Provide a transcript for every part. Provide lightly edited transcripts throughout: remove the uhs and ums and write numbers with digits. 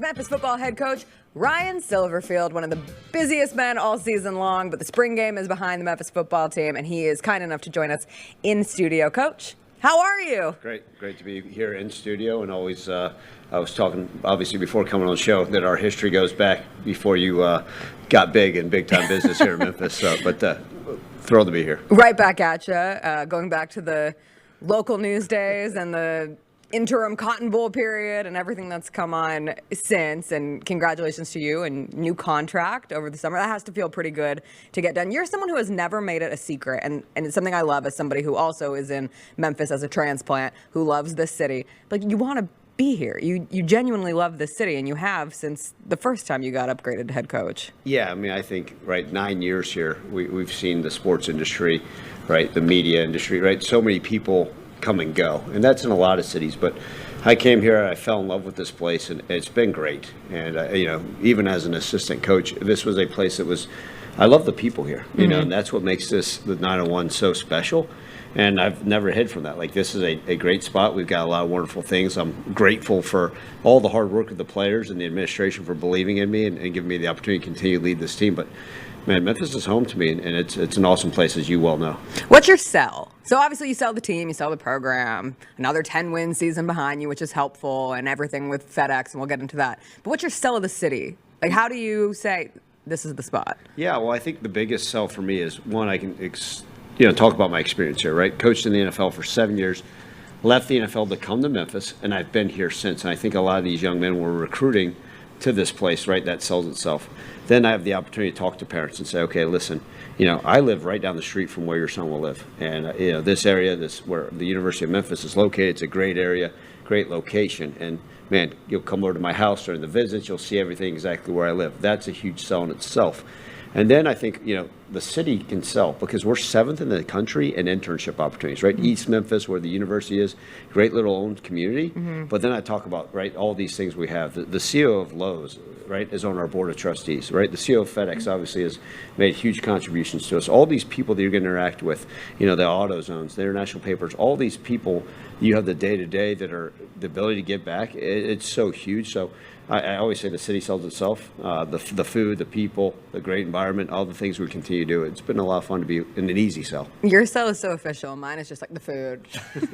Memphis football head coach Ryan Silverfield, one of the busiest men all season long, but the spring game is behind the Memphis football team, and he is kind enough to join us in studio. Coach, how are you? Great to be here in studio, and always, I was talking, obviously, before coming on the show, that our history goes back before you got big in big-time business here in Memphis, but thrilled to be here. Right back at you, going back to the local news days and the interim Cotton Bowl period and everything that's come on since, and congratulations to you and new contract over the summer. That has to feel pretty good to get done. You're someone who has never made it a secret, and it's something I love as somebody who also is in Memphis as a transplant, who loves this city. Like, you want to be here. You genuinely love this city, and you have since the first time you got upgraded to head coach. Yeah, I mean, I think, 9 years here, we've seen the sports industry, the media industry, so many people come and go, and that's in a lot of cities, but I came here, I fell in love with this place, and it's been great. And even as an assistant coach, this was a place that was, I love the people here, and that's what makes this, the 901, so special. And I've never hid from that. Like, this is a great spot. We've got a lot of wonderful things. I'm grateful for all the hard work of the players and the administration for believing in me and giving me the opportunity to continue to lead this team. But man, Memphis is home to me, and it's an awesome place, as you well know. What's your sell? So obviously you sell the team, you sell the program, another 10-win season behind you, which is helpful, and everything with FedEx, and we'll get into that. But what's your sell of the city? Like, how do you say this is the spot? Yeah, well, I think the biggest sell for me is, one, I can talk about my experience here, Coached in the NFL for 7 years, left the NFL to come to Memphis, and I've been here since. And I think a lot of these young men were recruiting to this place, that sells itself. Then I have the opportunity to talk to parents and say, okay, listen, I live right down the street from where your son will live. And, this area, where the University of Memphis is located, it's a great area, great location. And, man, you'll come over to my house during the visits, you'll see everything exactly where I live. That's a huge sell in itself. And then I think, the city can sell because we're 7th in the country in internship opportunities, East Memphis, where the university is, great little owned community. But then I talk about, all these things we have. The CEO of Lowe's, is on our board of trustees, The CEO of FedEx obviously has made huge contributions to us. All these people that you're going to interact with, the auto zones, the international papers, all these people, you have the day-to-day that are the ability to give back. It's so huge. So I always say the city sells itself. The food, the people, the great environment, all the things we continue to do. It's been a lot of fun to be in an easy sell. Your sell is so official. Mine is just like the food.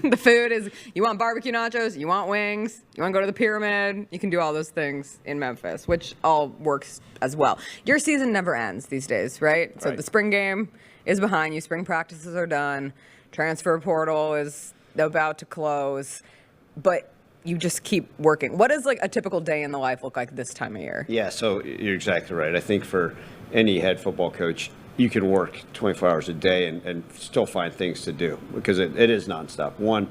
The food is, you want barbecue nachos, you want wings, you want to go to the pyramid. You can do all those things in Memphis, which all works as well. Your season never ends these days, right? So the spring game is behind you. Spring practices are done. Transfer portal is about to close. But you just keep working. What does a typical day in the life look like this time of year? Yeah, so you're exactly right. I think for any head football coach, you can work 24 hours a day and still find things to do because it is nonstop. One,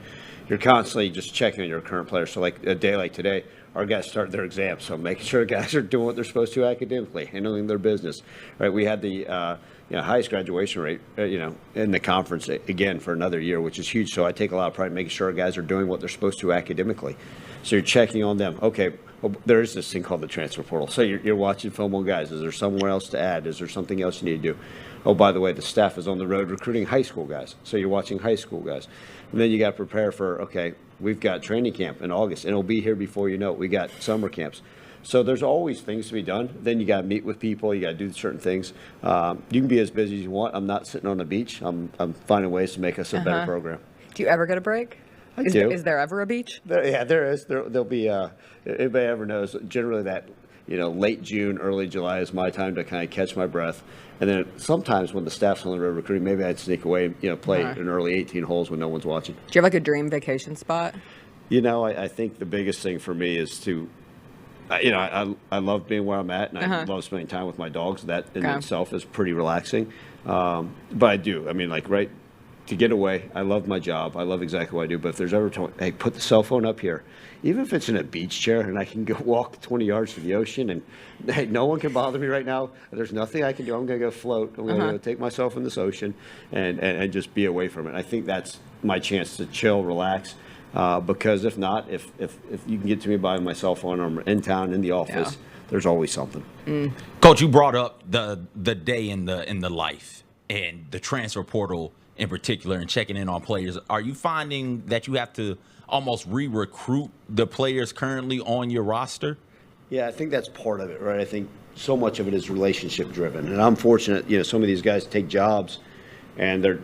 you're constantly just checking on your current players. So like a day like today, our guys start their exams. So making sure guys are doing what they're supposed to academically, handling their business. We had the highest graduation rate, in the conference again for another year, which is huge. So I take a lot of pride in making sure our guys are doing what they're supposed to academically. So you're checking on them. Okay, well, there is this thing called the transfer portal. So you're watching film on guys. Is there somewhere else to add? Is there something else you need to do? Oh, by the way, the staff is on the road recruiting high school guys. So you're watching high school guys. And then you got to prepare for, okay, we've got training camp in August, and it'll be here before you know it. We got summer camps. So there's always things to be done. Then you got to meet with people. You got to do certain things. You can be as busy as you want. I'm not sitting on the beach. I'm finding ways to make us a better program. Do you ever get a break? I do. Is there ever a beach? There is. There'll be, if anybody ever knows, generally that, late June, early July is my time to kind of catch my breath. And then sometimes when the staff's on the road recruiting, maybe I'd sneak away and, play an early 18 holes when no one's watching. Do you have a dream vacation spot? I think the biggest thing for me is to, I love being where I'm at, and I love spending time with my dogs. That in itself is pretty relaxing. But I do. To get away, I love my job. I love exactly what I do. But if there's ever time, hey, put the cell phone up here. Even if it's in a beach chair and I can go walk 20 yards to the ocean and, hey, no one can bother me right now. There's nothing I can do. I'm going to go float. I'm going to go take myself in this ocean and just be away from it. I think that's my chance to chill, relax. Because if not, if you can get to me by my cell phone or I'm in town, in the office, there's always something. Coach, you brought up the day in the life and the transfer portal in particular and checking in on players. Are you finding that you have to almost re-recruit the players currently on your roster? Yeah, I think that's part of it, right? I think so much of it is relationship driven, and I'm fortunate. Some of these guys take jobs, and they're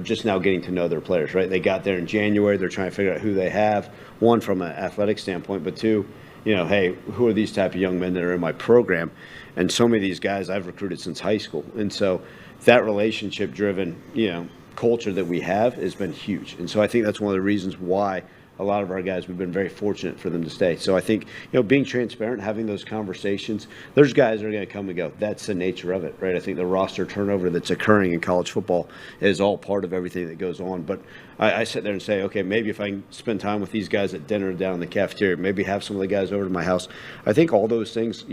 just now getting to know their players, right? They got there in January. They're trying to figure out who they have. One, from an athletic standpoint, but two, hey, who are these type of young men that are in my program? And so many of these guys I've recruited since high school, and so that relationship driven, culture that we have has been huge. And so I think that's one of the reasons why a lot of our guys, we've been very fortunate for them to stay. So I think, being transparent, having those conversations, there's guys that are going to come and go. That's the nature of it, right? I think the roster turnover that's occurring in college football is all part of everything that goes on. But I sit there and say, okay, maybe if I can spend time with these guys at dinner down in the cafeteria, maybe have some of the guys over to my house. I think all those things,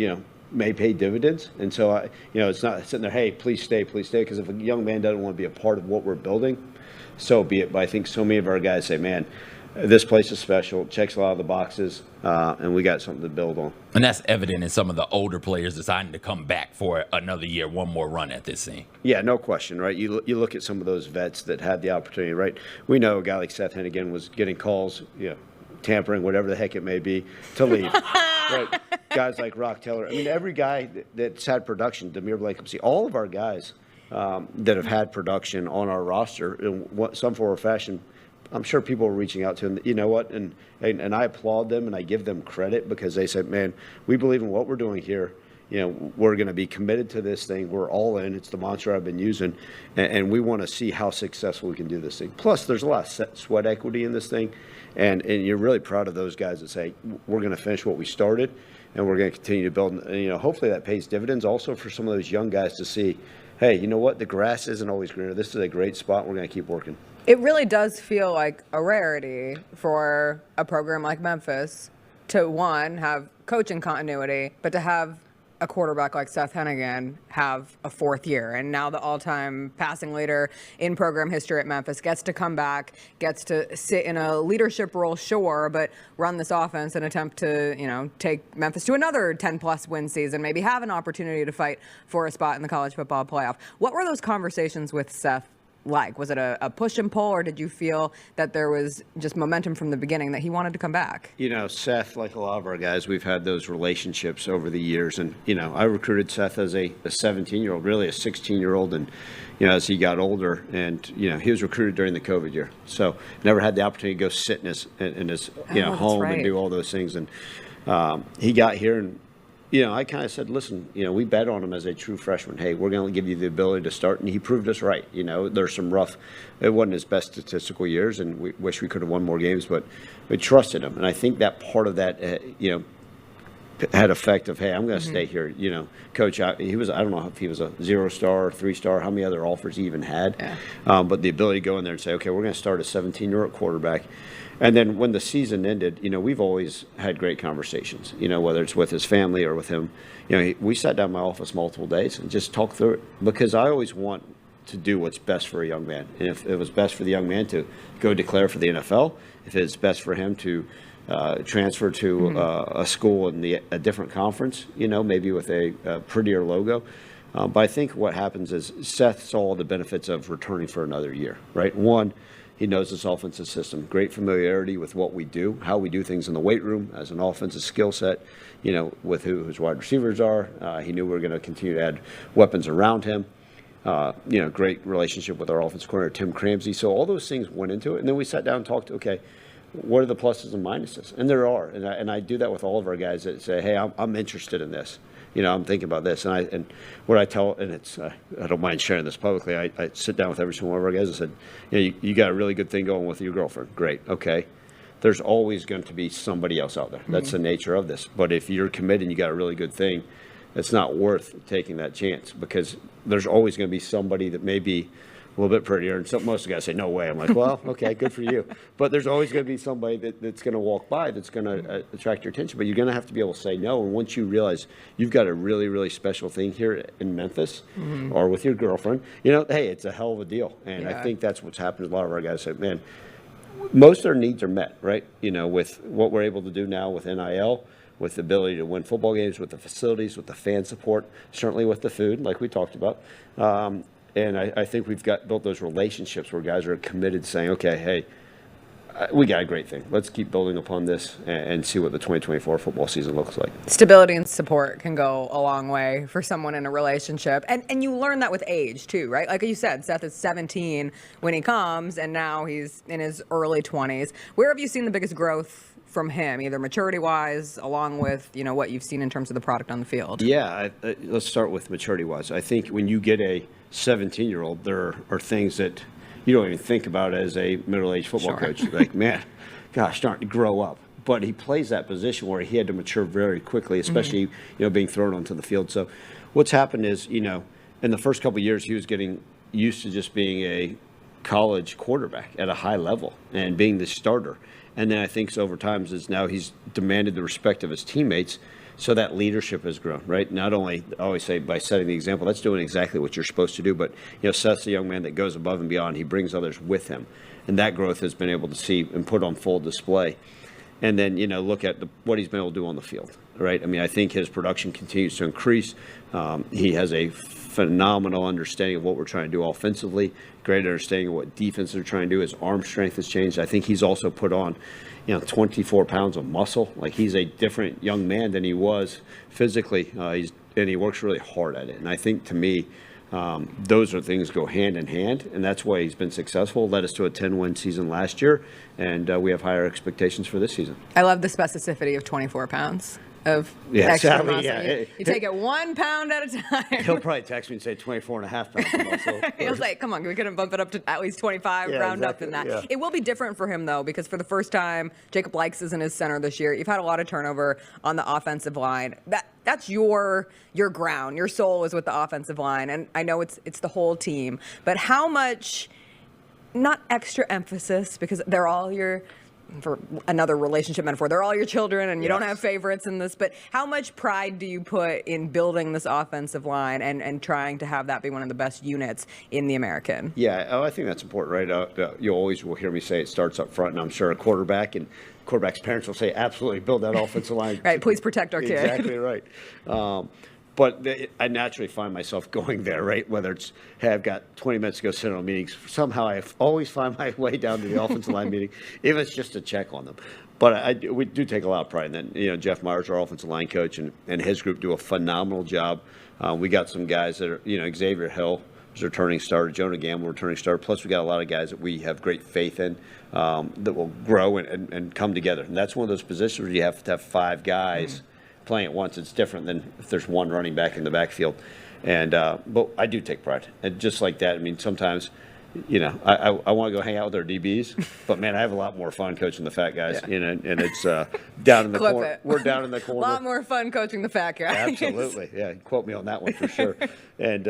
may pay dividends. And so, it's not sitting there, hey, please stay, because if a young man doesn't want to be a part of what we're building, so be it. But I think so many of our guys say, man, this place is special, checks a lot of the boxes, and we got something to build on. And that's evident in some of the older players deciding to come back for another year, one more run at this thing. Yeah, no question, right? You look at some of those vets that had the opportunity, right? We know a guy like Seth Hennigan was getting calls, tampering, whatever the heck it may be, to leave. Right? Guys like Rock Taylor. I mean, every guy that's had production, Demir Blankenship, all of our guys that have had production on our roster in some form or fashion, I'm sure people are reaching out to them. You know what? And I applaud them and I give them credit because they said, man, we believe in what we're doing here. We're going to be committed to this thing. We're all in. It's the mantra I've been using. And we want to see how successful we can do this thing. Plus, there's a lot of sweat equity in this thing. And you're really proud of those guys that say, we're going to finish what we started and we're going to continue to build. And, hopefully that pays dividends also for some of those young guys to see, hey, you know what? The grass isn't always greener. This is a great spot. We're going to keep working. It really does feel like a rarity for a program like Memphis to, one, have coaching continuity, but to have a quarterback like Seth Hennigan have a fourth year. And now the all-time passing leader in program history at Memphis gets to come back, gets to sit in a leadership role, sure, but run this offense and attempt to, take Memphis to another 10-plus win season, maybe have an opportunity to fight for a spot in the college football playoff. What were those conversations with Seth like? Was it a push and pull, or did you feel that there was just momentum from the beginning that he wanted to come back? Seth, like a lot of our guys, we've had those relationships over the years. And, I recruited Seth as a 17-year-old, really a 16-year-old. And, as he got older and, he was recruited during the COVID year. So never had the opportunity to go sit in his home right. and do all those things. And he got here and, I kind of said, listen, we bet on him as a true freshman. Hey, we're going to give you the ability to start. And he proved us right. There's some it wasn't his best statistical years, and we wish we could have won more games, but we trusted him. And I think that part of that, had effect of, hey, I'm going to stay here. Coach, I don't know if he was a 0-star or 3-star, how many other offers he even had. Yeah. But the ability to go in there and say, okay, we're going to start a 17-year-old quarterback. And then when the season ended, we've always had great conversations, whether it's with his family or with him. We sat down in my office multiple days and just talked through it because I always want to do what's best for a young man. And if it was best for the young man to go declare for the NFL, if it's best for him to transfer to a school in a different conference, maybe with a prettier logo. But I think what happens is Seth saw the benefits of returning for another year, right? One, he knows this offensive system, great familiarity with what we do, how we do things in the weight room as an offensive skill set, with who his wide receivers are. He knew we were going to continue to add weapons around him. Great relationship with our offensive coordinator, Tim Cramsey. So all those things went into it. And then we sat down and talked, okay, what are the pluses and minuses? And there are. And I do that with all of our guys that say, hey, I'm interested in this. I'm thinking about this. And what I tell, and it's, I don't mind sharing this publicly, I sit down with every single one of our guys and said, you got a really good thing going with your girlfriend. Great. Okay. There's always going to be somebody else out there. That's the nature of this. But if you're committed and you got a really good thing, it's not worth taking that chance because there's always going to be somebody that may be a little bit prettier. And most of the guys say, no way. I'm like, well, okay, good for you. But there's always going to be somebody that's going to walk by that's going to attract your attention. But you're going to have to be able to say no. And once you realize you've got a really, really special thing here in Memphis or with your girlfriend, hey, it's a hell of a deal. And I think that's what's happened. A lot of our guys say, man, most of their needs are met, right? With what we're able to do now with NIL, with the ability to win football games, with the facilities, with the fan support, certainly with the food, like we talked about. And I think we've built those relationships where guys are committed saying, okay, hey, we got a great thing. Let's keep building upon this and see what the 2024 football season looks like. Stability and support can go a long way for someone in a relationship. And you learn that with age, too, right? Like you said, Seth is 17 when he comes, and now he's in his early 20s. Where have you seen the biggest growth from him, either maturity-wise, along with, what you've seen in terms of the product on the field? Yeah, let's start with maturity-wise. I think when you get a 17-year-old, there are things that you don't even think about as a middle-aged football coach. Like, man, gosh, starting to grow up. But he plays that position where he had to mature very quickly, especially, being thrown onto the field. So what's happened is, in the first couple of years, he was getting used to just being a college quarterback at a high level and being the starter. And then I think over time is now he's demanded the respect of his teammates. So that leadership has grown, right? Not only, I always say, by setting the example, that's doing exactly what you're supposed to do, but, Seth's a young man that goes above and beyond. He brings others with him. And that growth has been able to see and put on full display. And then, look at what he's been able to do on the field, right? I mean, I think his production continues to increase. He has a phenomenal understanding of what we're trying to do offensively, great understanding of what defenses are trying to do. His arm strength has changed. I think he's also put on 24 pounds of muscle. Like, he's a different young man than he was physically. And he works really hard at it. And I think, to me, those are things go hand in hand, and that's why he's been successful. Led us to a 10-win season last year, and we have higher expectations for this season. I love the specificity of 24 pounds of extra muscle. Yeah. You take it 1 pound at a time. He'll probably text me and say 24 and a half pounds of muscle. He'll say, come on, we couldn't bump it up to at least 25, round up in that. Yeah. It will be different for him, though, because for the first time, Jacob Likes is in his center this year. You've had a lot of turnover on the offensive line. That's your ground. Your soul is with the offensive line, and I know it's the whole team. But how much, not extra emphasis, because they're all for another relationship metaphor, they're all your children, and you don't have favorites in this, but how much pride do you put in building this offensive line and trying to have that be one of the best units in the American? Yeah, I think that's important, right? You always will hear me say it starts up front, and I'm sure a quarterback and quarterback's parents will say, absolutely, build that offensive line. Right, please protect our kid. Exactly right. But I naturally find myself going there, right? Whether it's, hey, I've got 20 minutes to go sit on meetings. Somehow I always find my way down to the offensive line meeting, even if it's just to check on them. But we do take a lot of pride in that. Jeff Myers, our offensive line coach, and his group do a phenomenal job. We got some guys that are, Xavier Hill is a returning starter, Jonah Gamble, returning starter. Plus, we got a lot of guys that we have great faith in that will grow and come together. And that's one of those positions where you have to have 5 guys playing at once. It's different than if there's one running back in the backfield. And but I do take pride. And just like that, I mean, sometimes, I want to go hang out with our DBs, but man, I have a lot more fun coaching the fat guys. And it's down in the corner. We're down in the corner. A lot more fun coaching the fat guys. Absolutely, yeah. Quote me on that one for sure. And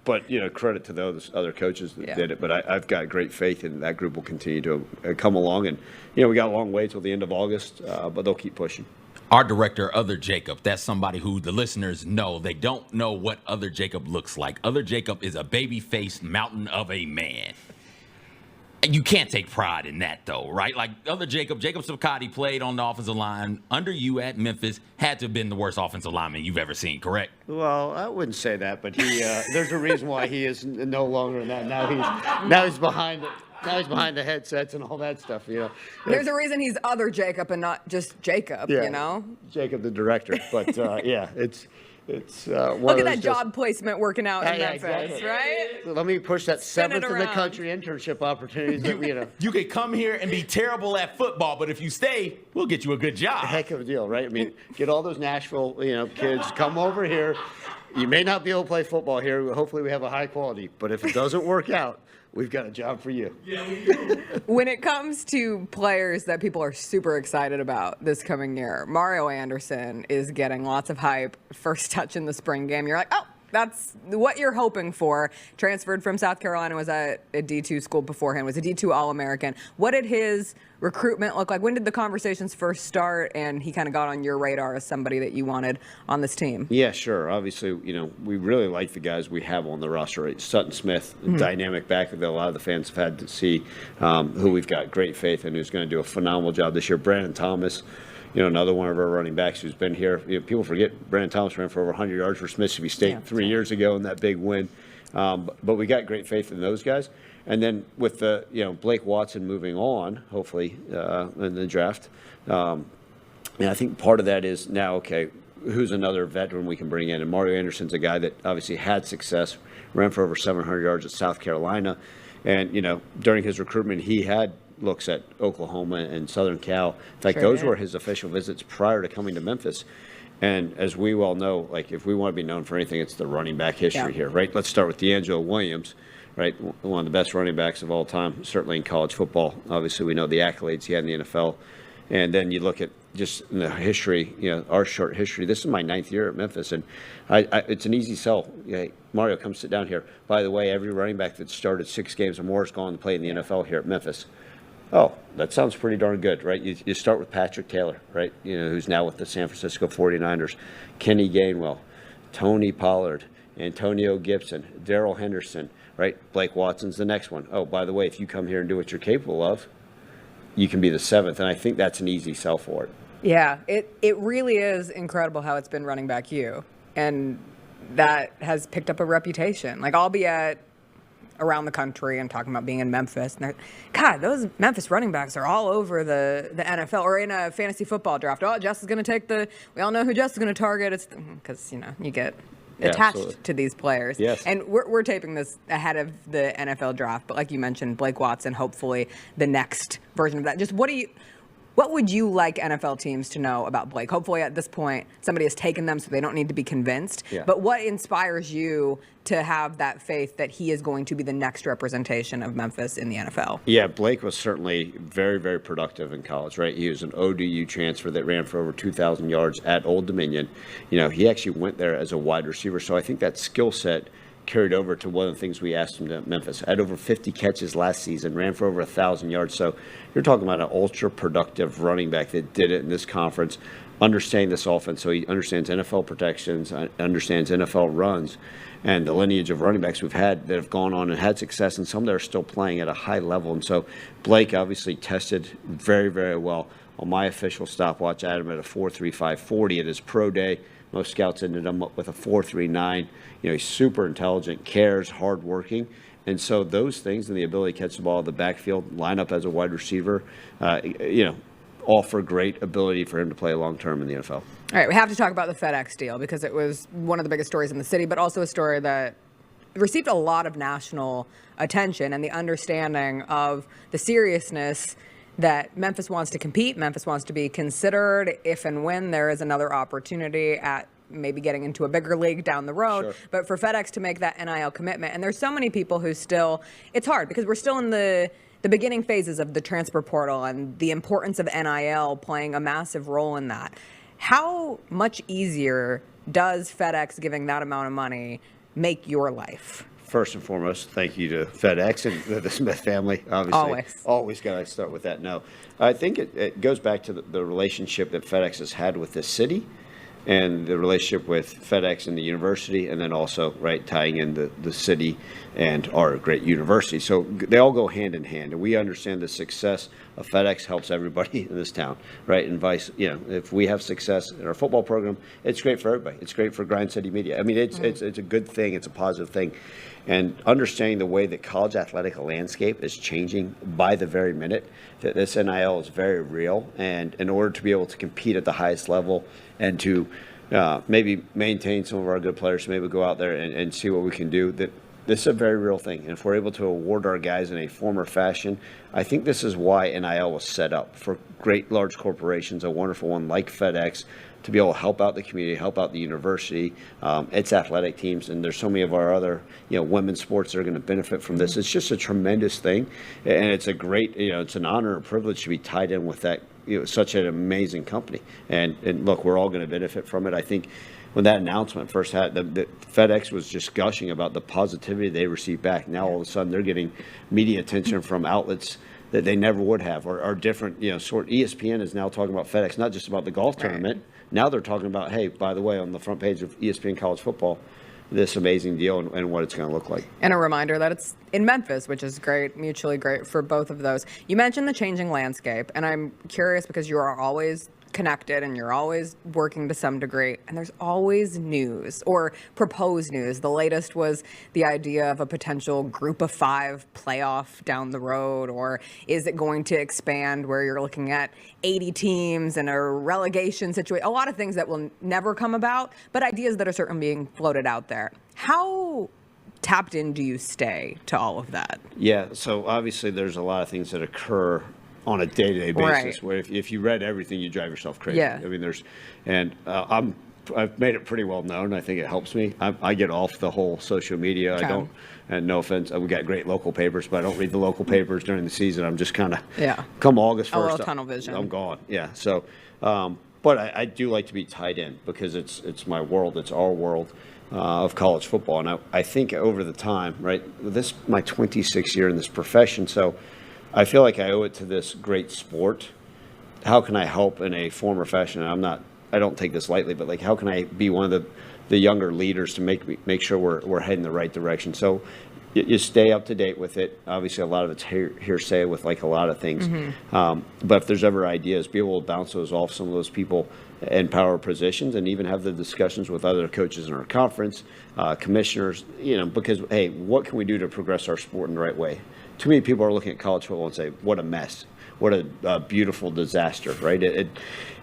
but credit to those other coaches that did it. But I've got great faith in that group will continue to come along. And we got a long way till the end of August, but they'll keep pushing. Our director, Other Jacob, that's somebody who the listeners know. They don't know what Other Jacob looks like. Other Jacob is a baby-faced mountain of a man. And you can't take pride in that, though, right? Like Other Jacob Savcati played on the offensive line under you at Memphis, had to have been the worst offensive lineman you've ever seen, correct? Well, I wouldn't say that, but he there's a reason why he is no longer in that. Now he's behind it. Now he's behind the headsets and all that stuff, There's a reason he's Other Jacob and not just Jacob, Jacob, the director. But, it's one Look of at that those job placement working out in Memphis, exactly. right? Let me push that Spin it 7th in the around. country internship opportunities that, You could come here and be terrible at football, but if you stay, we'll get you a good job. heck of a deal, right? I mean, get all those Nashville, kids, come over here. You may not be able to play football here. Hopefully we have a high quality. But if it doesn't work out, we've got a job for you. When it comes to players that people are super excited about this coming year, Mario Anderson is getting lots of hype. First touch in the spring game. You're like, oh, that's what you're hoping for. Transferred from South Carolina, was at a D2 school beforehand, was a D2 All-American. What did his recruitment look like? When did the conversations first start, and he kind of got on your radar as somebody that you wanted on this team? Yeah, sure. Obviously, we really like the guys we have on the roster. Right? Sutton Smith, dynamic back that a lot of the fans have had to see, who we've got great faith in, who's going to do a phenomenal job this year. Brandon Thomas, another one of our running backs who's been here. People forget Brandon Thomas ran for over 100 yards for Mississippi State 3 years ago in that big win. But we got great faith in those guys. And then with the Blake Watson moving on, hopefully in the draft, and I think part of that is now, okay, who's another veteran we can bring in? And Mario Anderson's a guy that obviously had success, ran for over 700 yards at South Carolina. And, during his recruitment, he had looks at Oklahoma and Southern Cal. In fact, those were his official visits prior to coming to Memphis. And as we well know, like if we want to be known for anything, it's the running back history here, right? Let's start with D'Angelo Williams, right? One of the best running backs of all time, certainly in college football. Obviously, we know the accolades he had in the NFL. And then you look at just in the history, our short history. This is my 9th year at Memphis, and it's an easy sell. Mario, come sit down here. By the way, every running back that started 6 games or more has gone to play in the NFL here at Memphis. Oh, that sounds pretty darn good, right? You start with Patrick Taylor, right? Who's now with the San Francisco 49ers. Kenny Gainwell, Tony Pollard, Antonio Gibson, Darrell Henderson, right? Blake Watson's the next one. Oh, by the way, if you come here and do what you're capable of, you can be the 7th, and I think that's an easy sell for it. Yeah, it really is incredible how it's been running back you, and that has picked up a reputation. Like, I'll be at around the country and talking about being in Memphis, and God, those Memphis running backs are all over the NFL or in a fantasy football draft. Oh, Jess is going to we all know who Jess is going to target. It's because you get attached to these players. Yes. And we're taping this ahead of the NFL draft, but like you mentioned, Blake Watson, hopefully the next version of that. Just what would you like NFL teams to know about Blake? Hopefully at this point, somebody has taken them so they don't need to be convinced. Yeah. But what inspires you to have that faith that he is going to be the next representation of Memphis in the NFL? Yeah, Blake was certainly very, very productive in college, right? He was an ODU transfer that ran for over 2,000 yards at Old Dominion. He actually went there as a wide receiver. So I think that skill set carried over to one of the things we asked him to Memphis. Had over 50 catches last season, ran for over 1,000 yards. So you're talking about an ultra-productive running back that did it in this conference, understanding this offense. So he understands NFL protections, understands NFL runs, and the lineage of running backs we've had that have gone on and had success, and some that are still playing at a high level. And so Blake obviously tested very, very well. On my official stopwatch, I had him at a 4.35 40 at his pro day. Most scouts ended him up with a 4.39. He's super intelligent, cares, hardworking. And so those things and the ability to catch the ball in the backfield, line up as a wide receiver, offer great ability for him to play long-term in the NFL. All right, we have to talk about the FedEx deal because it was one of the biggest stories in the city, but also a story that received a lot of national attention and the understanding of the seriousness that Memphis wants to compete. Memphis wants to be considered if and when there is another opportunity at maybe getting into a bigger league down the road. Sure. But for FedEx to make that NIL commitment, and there's so many people who still, it's hard because we're still in the beginning phases of the transfer portal and the importance of NIL playing a massive role in that. How much easier does FedEx giving that amount of money make your life? First and foremost, thank you to FedEx and the Smith family. Obviously, always got to start with that. No, I think it goes back to the relationship that FedEx has had with the city and the relationship with FedEx and the university, and then also, right, tying in the city and our great university. So they all go hand in hand, and we understand the success of FedEx helps everybody in this town, right? And if we have success in our football program, it's great for everybody. It's great for Grind City Media. I mean, it's a good thing. It's a positive thing. And understanding the way the college athletic landscape is changing by the very minute, that this NIL is very real. And in order to be able to compete at the highest level and to maybe maintain some of our good players, maybe go out there and see what we can do, that this is a very real thing. And if we're able to award our guys in a former fashion, I think this is why NIL was set up for great large corporations, a wonderful one like FedEx, to be able to help out the community, help out the university, its athletic teams, and there's so many of our other, women's sports that are going to benefit from this. It's just a tremendous thing, and it's a great, it's an honor and privilege to be tied in with that, such an amazing company. And look, we're all going to benefit from it. I think when that announcement first had, the FedEx was just gushing about the positivity they received back. Now all of a sudden they're getting media attention from outlets that they never would have, or different, ESPN is now talking about FedEx, not just about the golf tournament. Now they're talking about, hey, by the way, on the front page of ESPN College Football, this amazing deal and what it's going to look like. And a reminder that it's in Memphis, which is great, mutually great for both of those. You mentioned the changing landscape, and I'm curious because you are always connected and you're always working to some degree, and there's always news or proposed news. The latest was the idea of a potential group of 5 playoff down the road, or is it going to expand where you're looking at 80 teams and a relegation situation? A lot of things that will never come about, but ideas that are certainly being floated out there. How tapped in do you stay to all of that? Yeah, so obviously there's a lot of things that occur on a day-to-day basis, Right. where if you read everything, you drive yourself crazy. Yeah. I mean, I've made it pretty well known. I think it helps me. I get off the whole social media. Okay. I don't, and no offense, we got great local papers, but I don't read the local papers during the season. I'm just kind of, come August 1st. A little tunnel vision. I'm gone. Yeah. So, but I do like to be tied in because it's my world. It's our world of college football. And I think over the time, right, this my 26th year in this profession. So I feel like I owe it to this great sport. How can I help in a form or fashion? And I don't take this lightly, but like, how can I be one of the younger leaders to make sure we're heading the right direction? So you stay up to date with it. Obviously, a lot of it's hearsay with like a lot of things. But if there's ever ideas, be able to bounce those off some of those people in power positions, and even have the discussions with other coaches in our conference, commissioners, because, hey, what can we do to progress our sport in the right way? Too many people are looking at college football and say, what a mess. What a beautiful disaster, right?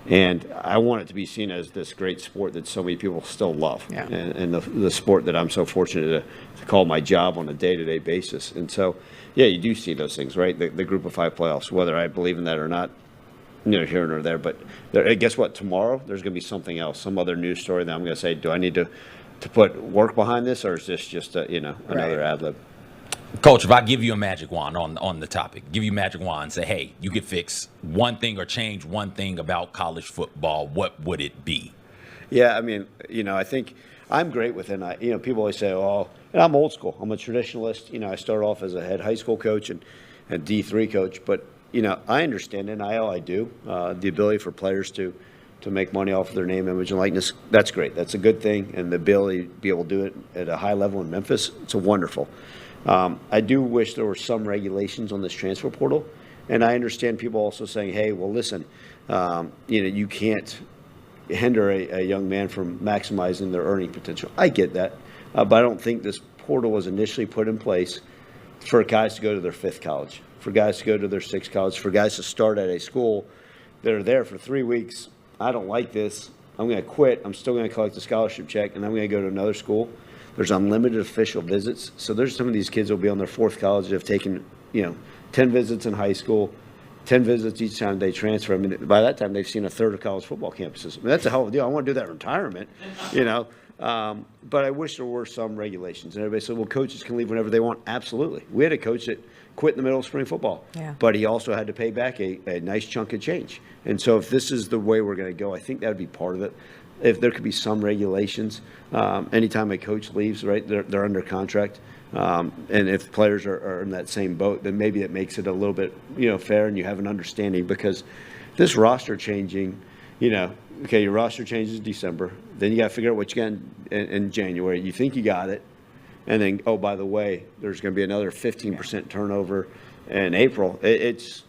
And I want it to be seen as this great sport that so many people still love, and the sport that I'm so fortunate to call my job on a day-to-day basis. And so, yeah, you do see those things, right? The group of 5 playoffs, whether I believe in that or not, here nor there. But guess what? Tomorrow there's going to be something else, some other news story that I'm going to say, do I need to put work behind this, or is this just another ad lib? Coach, if I give you a magic wand on the topic, give you a magic wand and say, hey, you could fix one thing or change one thing about college football, what would it be? Yeah, I mean, I think I'm great with it. People always say, oh, and I'm old school. I'm a traditionalist. I started off as a head high school coach and D3 coach. But, I understand NIL, I do. The ability for players to make money off of their name, image, and likeness, that's great. That's a good thing. And the ability to be able to do it at a high level in Memphis, it's a wonderful. I do wish there were some regulations on this transfer portal. And I understand people also saying, hey, well, listen, you can't hinder a young man from maximizing their earning potential. I get that. But I don't think this portal was initially put in place for guys to go to their 5th college, for guys to go to their 6th college, for guys to start at a school that are there for 3 weeks. I don't like this. I'm going to quit. I'm still going to collect a scholarship check, and I'm going to go to another school. There's unlimited official visits. So there's some of these kids who will be on their 4th college that have taken, 10 visits in high school, 10 visits each time they transfer. I mean, by that time, they've seen a third of college football campuses. I mean, that's a hell of a deal. I want to do that in retirement, But I wish there were some regulations. And everybody said, well, coaches can leave whenever they want. Absolutely. We had a coach that quit in the middle of spring football. Yeah. But he also had to pay back a nice chunk of change. And so if this is the way we're going to go, I think that would be part of it. If there could be some regulations, anytime a coach leaves, right, they're under contract. And if players are in that same boat, then maybe it makes it a little bit, fair, and you have an understanding, because this roster changing, okay, your roster changes in December. Then you got to figure out what you got in January. You think you got it. And then, oh, by the way, there's going to be another 15% turnover in April. It's,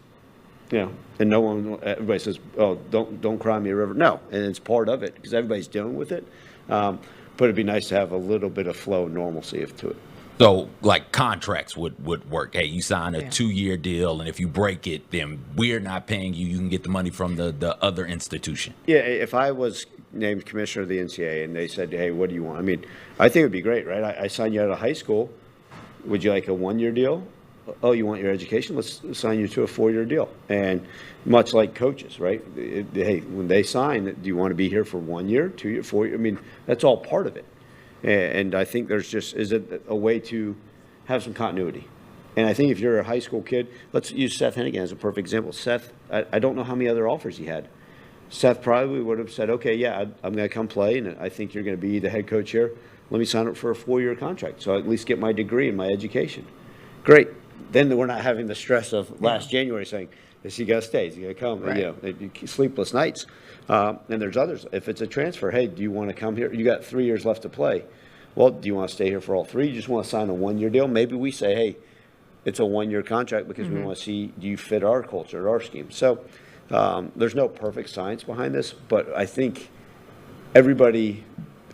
and no one, everybody says, oh, don't cry me a river. No, and it's part of it because everybody's dealing with it. But it'd be nice to have a little bit of flow and normalcy to it. So, like, contracts would work. Hey, you sign a 2-year deal, and if you break it, then we're not paying you. You can get the money from the other institution. Yeah, if I was named commissioner of the NCAA and they said, hey, what do you want? I mean, I think it would be great, right? I signed you out of high school. Would you like a 1-year deal? Oh, you want your education? Let's sign you to a 4-year deal. And much like coaches, right? Hey, when they sign, do you want to be here for 1 year, 2 years, 4 years? I mean, that's all part of it. And I think there's is it a way to have some continuity. And I think if you're a high school kid, let's use Seth Hennigan as a perfect example. Seth, I don't know how many other offers he had. Seth probably would have said, okay, yeah, I'm going to come play, and I think you're going to be the head coach here. Let me sign up for a 4-year contract so I at least get my degree and my education. Great. Then we're not having the stress of last January saying, is he going to stay? Is he going to come? Right. Sleepless nights. And there's others. If it's a transfer, hey, do you want to come here? You got 3 years left to play. Well, do you want to stay here for all 3? You just want to sign a 1-year deal? Maybe we say, hey, it's a 1-year contract because we want to see, do you fit our culture, our scheme? So There's no perfect science behind this, but I think everybody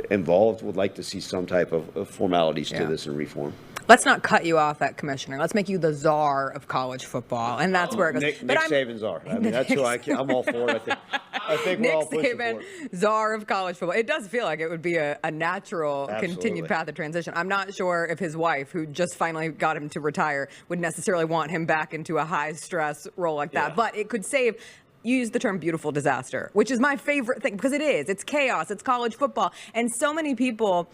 involved would like to see some type of formalities to this and reform. Let's not cut you off at commissioner. Let's make you the czar of college football, and that's where it goes. Nick Saban's czar. I mean, that's who I'm all for. I think we're all pushing for it. Nick Saban, czar of college football. It does feel like it would be a natural continued path of transition. I'm not sure if his wife, who just finally got him to retire, would necessarily want him back into a high-stress role like that. But it could save. You use the term beautiful disaster, which is my favorite thing because it is. It's chaos. It's college football. And so many people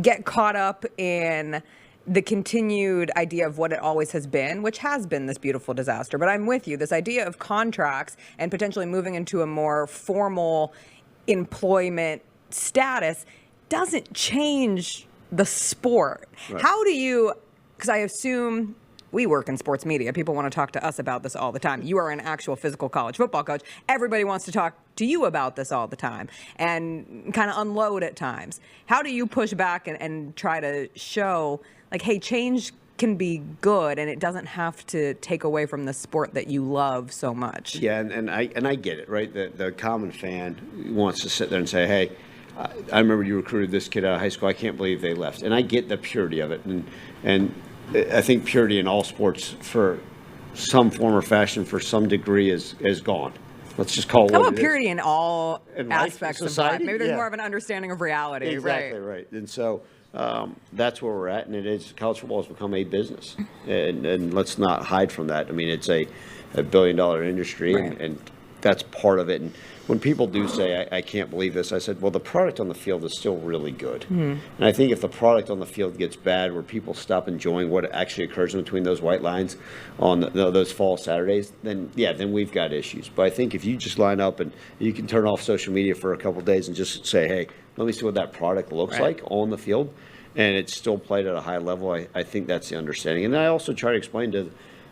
get caught up in the continued idea of what it always has been, which has been this beautiful disaster. But I'm with you. This idea of contracts and potentially moving into a more formal employment status doesn't change the sport. Right. How do you, because I assume we work in sports media. People want to talk to us about this all the time. You are an actual physical college football coach. Everybody wants to talk to you about this all the time and kind of unload at times. How do you push back and try to show, like, hey, change can be good and it doesn't have to take away from the sport that you love so much? Yeah, and I get it, right? The common fan wants to sit there and say, hey, I remember you recruited this kid out of high school. I can't believe they left. And I get the purity of it. And I think purity in all sports for some form or fashion, for some degree, is gone. Let's just call it what it is. How about purity in all aspects of life? Maybe there's more of an understanding of reality. Exactly right. And so that's where we're at. And it is, college football has become a business. And let's not hide from that. I mean, it's a $1 billion industry, right. and that's part of it. And when people do say, I can't believe this, I said, well, the product on the field is still really good. Mm-hmm. And I think if the product on the field gets bad, where people stop enjoying what actually occurs in between those white lines on those fall Saturdays, then we've got issues. But I think if you just line up and you can turn off social media for a couple of days and just say, hey, let me see what that product looks like on the field, and it's still played at a high level, I think that's the understanding. And I also try to explain to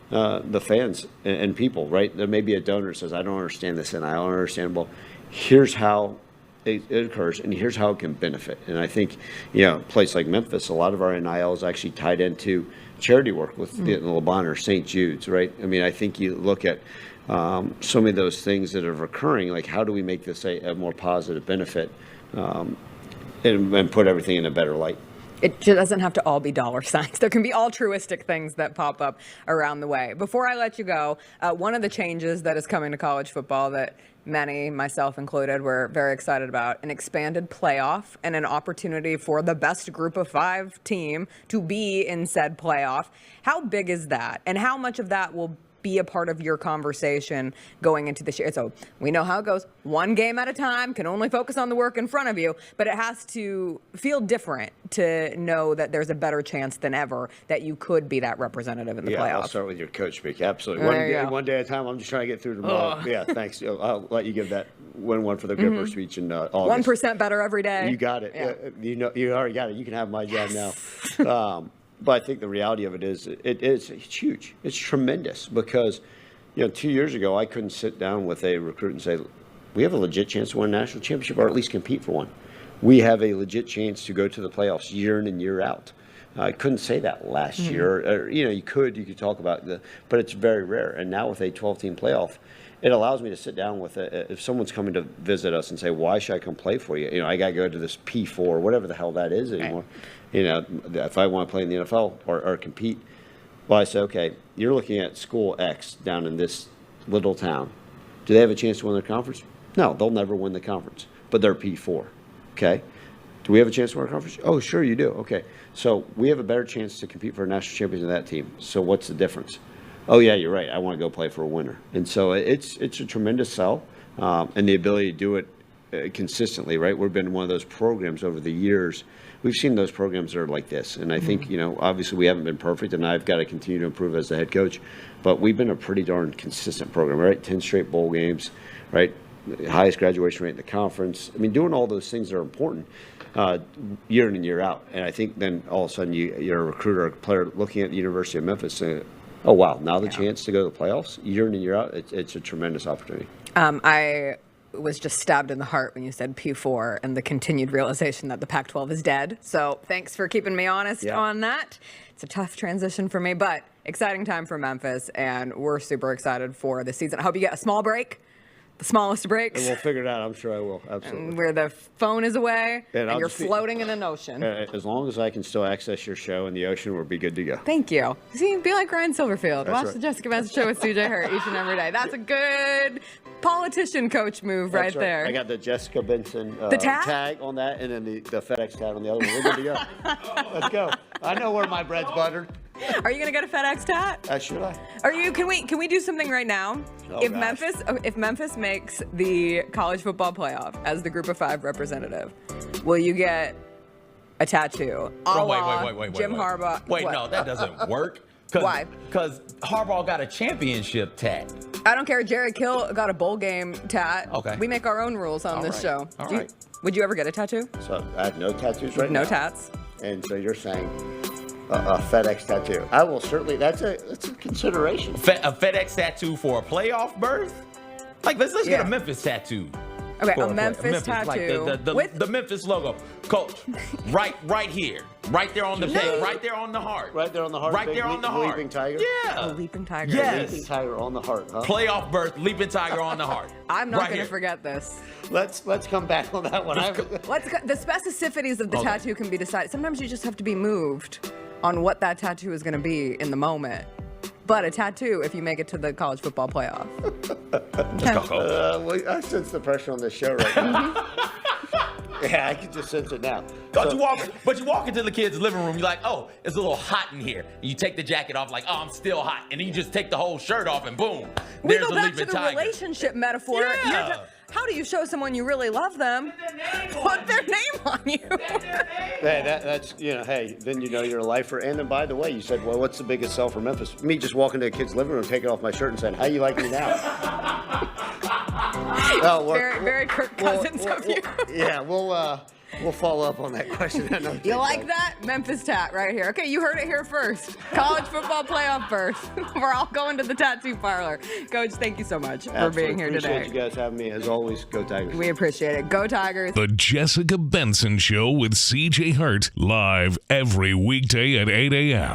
the fans and people, right? There may be a donor that says, I don't understand this and I don't understand. Well, here's how it occurs and here's how it can benefit. And I think, a place like Memphis, a lot of our NIL is actually tied into charity work with the LeBron or St. Jude's, right? I mean, I think you look at so many of those things that are recurring, like how do we make this a more positive benefit and put everything in a better light? It doesn't have to all be dollar signs. There can be altruistic things that pop up around the way. Before I let you go, one of the changes that is coming to college football that many, myself included, were very excited about, an expanded playoff and an opportunity for the best group of 5 team to be in said playoff. How big is that? And how much of that will be a part of your conversation going into this year? So we know how it goes. One game at a time, can only focus on the work in front of you, but it has to feel different to know that there's a better chance than ever that you could be that representative in the playoffs. I'll start with your coach speak. Absolutely. One day at a time. I'm just trying to get through tomorrow. Yeah, thanks. I'll let you give that one for the Gripper speech in August. 1% better every day. You got it. Yeah. You already got it. You can have my job now. But I think the reality of it is, it's huge. It's tremendous because, 2 years ago, I couldn't sit down with a recruit and say, we have a legit chance to win a national championship or at least compete for one. We have a legit chance to go to the playoffs year in and year out. I couldn't say that last year. Or, you could talk about but it's very rare. And now with a 12-team playoff, it allows me to sit down with if someone's coming to visit us and say, why should I come play for you? I got to go to this P4, whatever the hell that is anymore. Right. If I want to play in the NFL or compete, well, I say, okay, you're looking at school X down in this little town. Do they have a chance to win their conference? No, they'll never win the conference, but they're P4. Okay. Do we have a chance to win our conference? Oh, sure you do. Okay. So we have a better chance to compete for a national championship than that team. So what's the difference? Oh, yeah, you're right. I want to go play for a winner. And so it's a tremendous sell, and the ability to do it consistently, right? We've been one of those programs over the years. We've seen those programs that are like this. And I think, obviously we haven't been perfect, and I've got to continue to improve as the head coach. But we've been a pretty darn consistent program, right? 10 straight bowl games, right? Highest graduation rate in the conference. I mean, doing all those things are important year in and year out. And I think then all of a sudden you're a recruiter, a player looking at the University of Memphis saying, oh, wow, now the chance to go to the playoffs year in and year out, it's a tremendous opportunity. I was just stabbed in the heart when you said P4 and the continued realization that the Pac-12 is dead. So thanks for keeping me honest on that. It's a tough transition for me, but exciting time for Memphis, and we're super excited for the season. I hope you get a small break, the smallest breaks, And we'll figure it out. I'm sure I will. Absolutely. where the phone is away and I'll you're just be- floating in an ocean. As long as I can still access your show in the ocean, we'll be good to go. Thank you. See, be like Ryan Silverfield. Watch right. the Jessica Benson show with CJ Hurt each and every day. That's a good politician coach move right That's there. I got the Jessica Benson The tag? tag on that, and then the FedEx tag on the other one. We're good to go. Let's go. I know where my bread's buttered. Are you gonna get a FedEx tat? Should I? Are you? Can we do something right now? Oh, if gosh. Memphis makes the college football playoff as the Group of 5 representative, will you get a tattoo? A la Jim Harbaugh. Wait, What? no, that doesn't work. Why? Because Harbaugh got a championship tat. I don't care. Jerry Kill got a bowl game tat. Okay. We make our own rules on All this right. show. All Do you- right. Would you ever get a tattoo? So I have no tattoos right now. No tats. And so you're saying a FedEx tattoo? I will certainly. That's a consideration. A FedEx tattoo for a playoff berth? Like, let's get Yeah. a Memphis tattoo. Okay, For a Memphis like tattoo the Memphis logo. Coach, right here. Right there on the page. Right there on the heart. Right there on the heart. Right big there on the heart. Leaping tiger. A Yeah. leaping tiger. Yes. Leaping tiger on the heart. Huh? Playoff berth, leaping tiger on the heart. I'm not Right going to here. forget this. Let's come back on that one. The specificities of the Okay. tattoo can be decided. Sometimes you just have to be moved on what that tattoo is going to be in the moment. But a tattoo, if you make it to the college football playoff. Let's go, Coach. Well, I sense the pressure on this show right now. Yeah, I can just sense it now. Don't you walk into the kids' living room, you're like, oh, it's a little hot in here. And you take the jacket off, like, oh, I'm still hot. And then you just take the whole shirt off, and boom, We there's go a back to leaping the tiger. relationship metaphor. Yeah. How do you show someone you really love them? Put their name on you. Hey, that's hey, then you know you're a lifer. And then by the way, you said, well, what's the biggest sell for Memphis? Me just walking to a kid's living room, taking off my shirt, and saying, how you like me now? Very Kirk Cousins of you. Yeah, we'll follow up on that question. I know You like that? Memphis tat right here. Okay, you heard it here first. College football playoff berth. We're all going to the tattoo parlor. Coach, thank you so much for being here Appreciate today. you guys having me. As always, go Tigers. We appreciate it. Go Tigers. The Jessica Benson Show with CJ Hurt, live every weekday at 8 a.m.